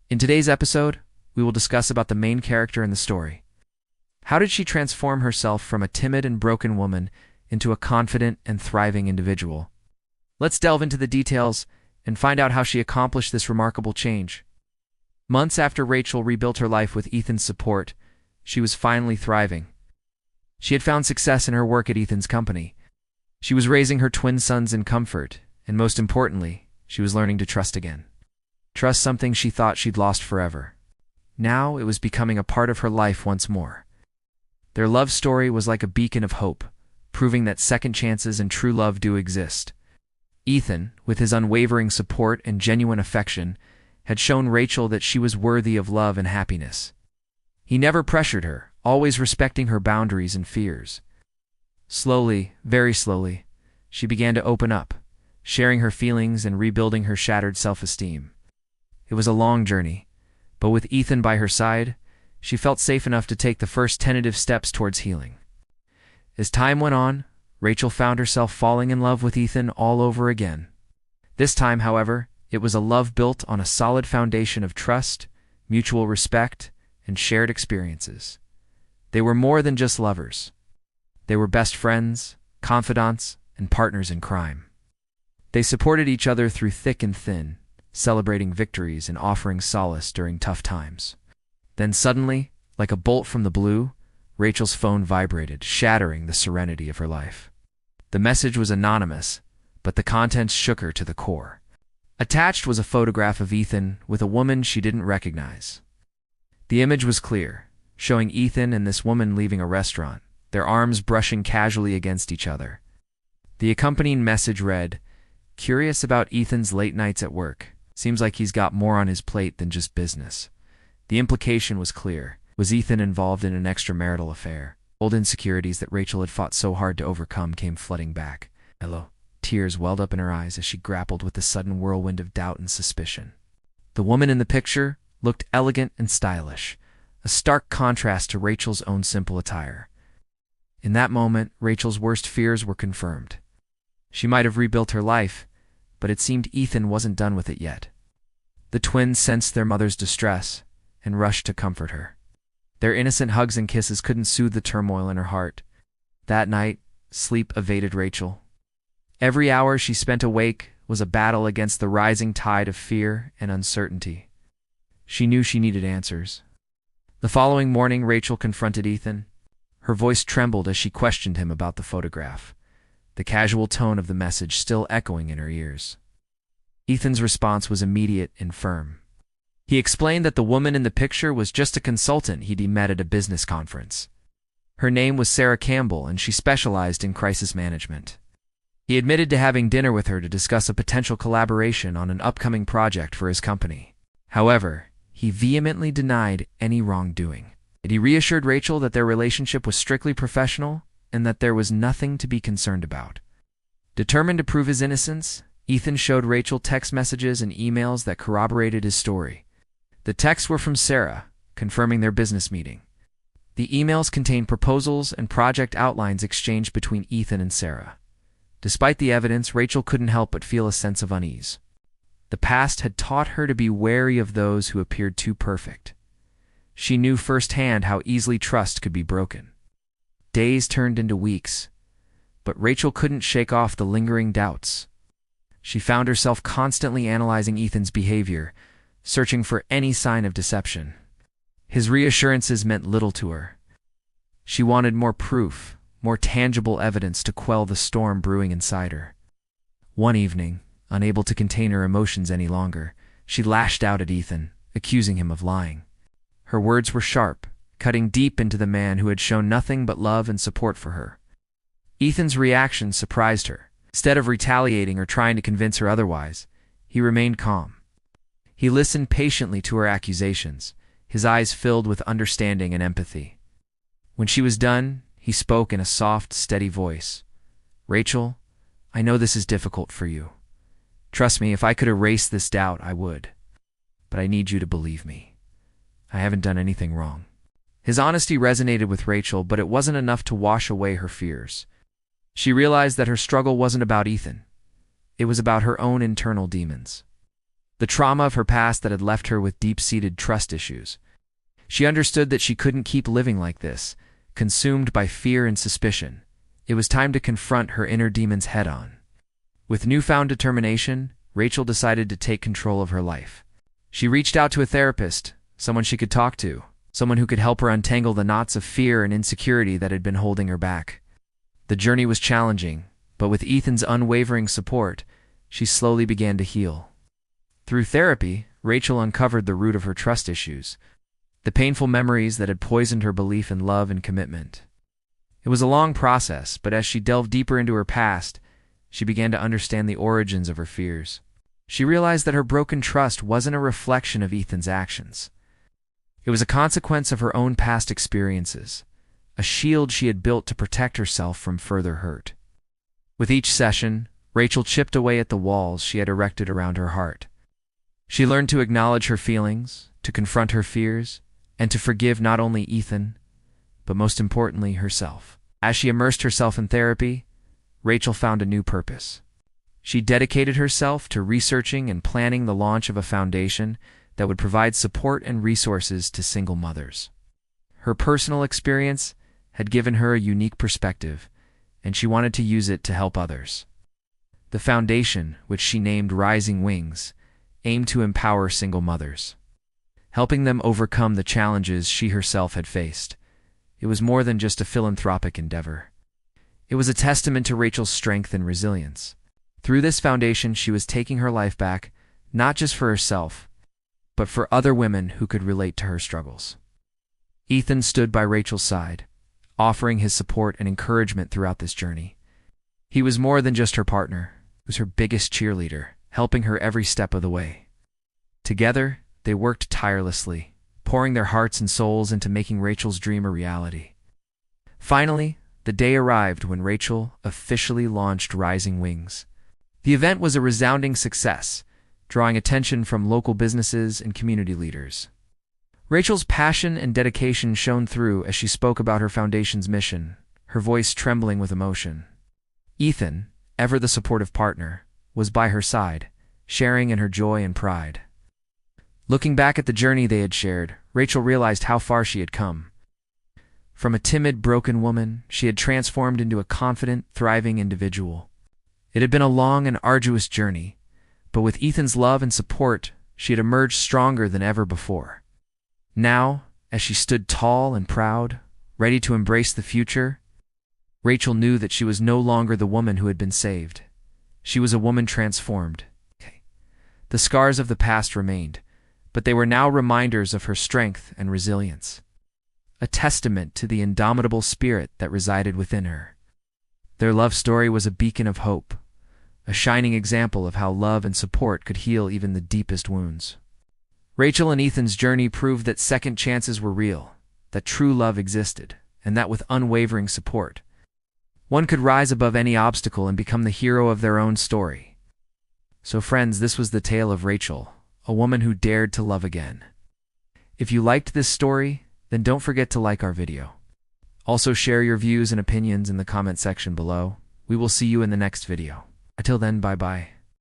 In today's episode, we will discuss about the main character in the story. How did she transform herself from a timid and broken woman into a confident and thriving individual? Let's delve into the details and find out how she accomplished this remarkable change. Months after Rachel rebuilt her life with Ethan's support, she was finally thriving. She had found success in her work at Ethan's company. She was raising her twin sons in comfort, and most importantly, she was learning to trust again. Trust something she thought she'd lost forever. Now it was becoming a part of her life once more. Their love story was like a beacon of hope, proving that second chances and true love do exist. Ethan, with his unwavering support and genuine affection, had shown Rachel that she was worthy of love and happiness. He never pressured her, always respecting her boundaries and fears. Slowly, very slowly, she began to open up, sharing her feelings and rebuilding her shattered self-esteem. It was a long journey, but with Ethan by her side, she felt safe enough to take the first tentative steps towards healing. As time went on, Rachel found herself falling in love with Ethan all over again. This time, however, it was a love built on a solid foundation of trust, mutual respect, and shared experiences. They were more than just lovers. They were best friends, confidants, and partners in crime. They supported each other through thick and thin, celebrating victories and offering solace during tough times. Then suddenly, like a bolt from the blue, Rachel's phone vibrated, shattering the serenity of her life. The message was anonymous, but the contents shook her to the core. Attached was a photograph of Ethan with a woman she didn't recognize. The image was clear, showing Ethan and this woman leaving a restaurant, their arms brushing casually against each other. The accompanying message read, "Curious about Ethan's late nights at work. Seems like he's got more on his plate than just business." The implication was clear. Was Ethan involved in an extramarital affair? Old insecurities that Rachel had fought so hard to overcome came flooding back. Tears welled up in her eyes as she grappled with the sudden whirlwind of doubt and suspicion. The woman in the picture looked elegant and stylish, a stark contrast to Rachel's own simple attire. In that moment, Rachel's worst fears were confirmed. She might have rebuilt her life, but it seemed Ethan wasn't done with it yet. The twins sensed their mother's distress and rushed to comfort her. Their innocent hugs and kisses couldn't soothe the turmoil in her heart. That night, sleep evaded Rachel. Every hour she spent awake was a battle against the rising tide of fear and uncertainty. She knew she needed answers. The following morning, Rachel confronted Ethan. Her voice trembled as she questioned him about the photograph, the casual tone of the message still echoing in her ears. Ethan's response was immediate and firm. He explained that the woman in the picture was just a consultant he'd met at a business conference. Her name was Sarah Campbell, and she specialized in crisis management. He admitted to having dinner with her to discuss a potential collaboration on an upcoming project for his company. However, he vehemently denied any wrongdoing. He reassured Rachel that their relationship was strictly professional and that there was nothing to be concerned about. Determined to prove his innocence, Ethan showed Rachel text messages and emails that corroborated his story. The texts were from Sarah, confirming their business meeting. The emails contained proposals and project outlines exchanged between Ethan and Sarah. Despite the evidence, Rachel couldn't help but feel a sense of unease. The past had taught her to be wary of those who appeared too perfect. She knew firsthand how easily trust could be broken. Days turned into weeks, but Rachel couldn't shake off the lingering doubts. She found herself constantly analyzing Ethan's behavior, searching for any sign of deception. His reassurances meant little to her. She wanted more proof, more tangible evidence to quell the storm brewing inside her. One evening, unable to contain her emotions any longer, she lashed out at Ethan, accusing him of lying. Her words were sharp, cutting deep into the man who had shown nothing but love and support for her. Ethan's reaction surprised her. Instead of retaliating or trying to convince her otherwise, he remained calm. He listened patiently to her accusations, his eyes filled with understanding and empathy. When she was done, he spoke in a soft, steady voice. "Rachel, I know this is difficult for you. Trust me, if I could erase this doubt, I would. But I need you to believe me. I haven't done anything wrong." His honesty resonated with Rachel, but it wasn't enough to wash away her fears. She realized that her struggle wasn't about Ethan. It was about her own internal demons. the trauma of her past that had left her with deep-seated trust issues. She understood that she couldn't keep living like this, consumed by fear and suspicion. It was time to confront her inner demons head-on. With newfound determination, Rachel decided to take control of her life. She reached out to a therapist, someone she could talk to, someone who could help her untangle the knots of fear and insecurity that had been holding her back. The journey was challenging, but with Ethan's unwavering support, she slowly began to heal. Through therapy, Rachel uncovered the root of her trust issues, the painful memories that had poisoned her belief in love and commitment. It was a long process, but as she delved deeper into her past, she began to understand the origins of her fears. She realized that her broken trust wasn't a reflection of Ethan's actions. It was a consequence of her own past experiences, a shield she had built to protect herself from further hurt. With each session, Rachel chipped away at the walls she had erected around her heart. She learned to acknowledge her feelings, to confront her fears, and to forgive not only Ethan, but most importantly herself. As she immersed herself in therapy, Rachel found a new purpose. She dedicated herself to researching and planning the launch of a foundation that would provide support and resources to single mothers. Her personal experience had given her a unique perspective, and she wanted to use it to help others. The foundation, which she named Rising Wings, aimed to empower single mothers, helping them overcome the challenges she herself had faced. It was more than just a philanthropic endeavor. It was a testament to Rachel's strength and resilience. Through this foundation, she was taking her life back, not just for herself, but for other women who could relate to her struggles. Ethan stood by Rachel's side, offering his support and encouragement throughout this journey. He was more than just her partner. He was her biggest cheerleader, helping her every step of the way. Together, they worked tirelessly, pouring their hearts and souls into making Rachel's dream a reality. Finally, the day arrived when Rachel officially launched Rising Wings. The event was a resounding success, drawing attention from local businesses and community leaders. Rachel's passion and dedication shone through as she spoke about her foundation's mission, her voice trembling with emotion. Ethan, ever the supportive partner, was by her side, sharing in her joy and pride. Looking back at the journey they had shared, Rachel realized how far she had come. From a timid, broken woman, she had transformed into a confident, thriving individual. It had been a long and arduous journey, but with Ethan's love and support, she had emerged stronger than ever before. Now, as she stood tall and proud, ready to embrace the future, Rachel knew that she was no longer the woman who had been saved. She was a woman transformed. The scars of the past remained, but they were now reminders of her strength and resilience, a testament to the indomitable spirit that resided within her. Their love story was a beacon of hope, a shining example of how love and support could heal even the deepest wounds. Rachel and Ethan's journey proved that second chances were real, that true love existed, and that with unwavering support, one could rise above any obstacle and become the hero of their own story. So friends, this was the tale of Rachel, a woman who dared to love again. If you liked this story, then don't forget to like our video. Also share your views and opinions in the comment section below. We will see you in the next video. Until then, bye-bye.